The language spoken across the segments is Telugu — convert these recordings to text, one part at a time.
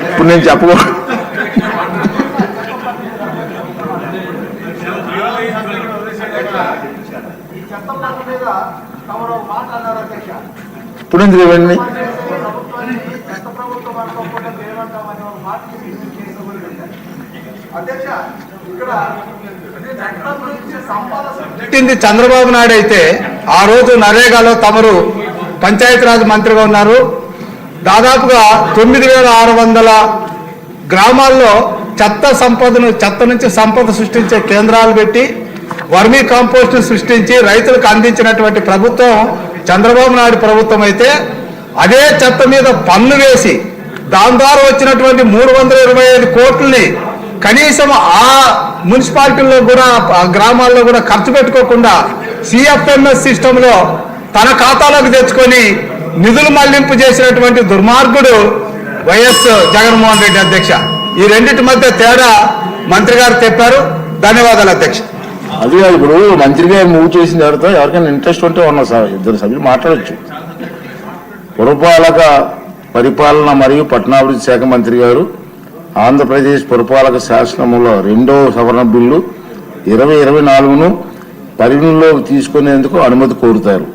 ఇప్పుడు నేను చెప్పకూడదు. ఇప్పుడు ఎందుకు ఇవ్వండి? చంద్రబాబు నాయుడు అయితే ఆ రోజు నరేగాలో తమరు పంచాయతీరాజ్ మంత్రిగా ఉన్నారు. దాదాపుగా 9600 గ్రామాల్లో చెత్త నుంచి సంపద సృష్టించే కేంద్రాలు పెట్టి వర్మీ కాంపోస్ట్ సృష్టించి రైతులకు అందించినటువంటి ప్రభుత్వం చంద్రబాబు నాయుడు ప్రభుత్వం అయితే, అదే చెత్త మీద పన్ను వేసి దాని ద్వారా వచ్చినటువంటి 325 కోట్లని కనీసం ఆ మున్సిపాలిటీల్లో కూడా ఆ గ్రామాల్లో కూడా ఖర్చు పెట్టుకోకుండా సిఎఫ్ఎంఎస్ సిస్టంలో తన ఖాతాలోకి తెచ్చుకొని నిధులు మళ్లింపు చేసినటువంటి దుర్మార్గుడు వైఎస్ జగన్మోహన్ రెడ్డి అధ్యక్ష. ఈ రెండింటి మధ్య తేడా మంత్రి గారు చెప్పారు. ధన్యవాదాలు అధ్యక్ష. అది కాదు, ఇప్పుడు మంత్రి గారు మూవ్ చేసిన తర్వాత ఎవరికైనా ఇంట్రెస్ట్ ఉంటే ఉన్నారు సార్, ఇద్దరు సభ్యులు మాట్లాడచ్చు. పురపాలక పరిపాలన మరియు పట్టణాభివృద్ధి శాఖ మంత్రి గారు ఆంధ్రప్రదేశ్ పురపాలక శాసనములో 2వ సవరణ బిల్లు 2024ను పరిగణలోకి తీసుకునేందుకు అనుమతి కోరారు.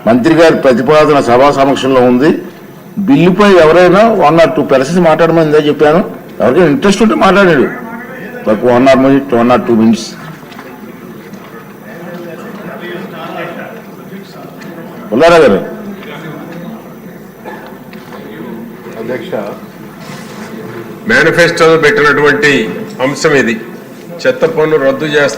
మంత్రి గారి ప్రతిపాదన సభా సమక్షంలో ఉంది. బిల్లుపై ఎవరైనా 1 or 2 persons మాట్లాడమని చెప్పాను. ఎవరికైనా ఇంట్రెస్ట్ ఉంటే మాట్లాడాడు. 1 or 2 minutes. పుల్లారావు గారు. అధ్యక్ష, మేనిఫెస్టోలో పెట్టినటువంటి అంశం ఇది. చెత్త పన్ను రద్దు చేస్తాం.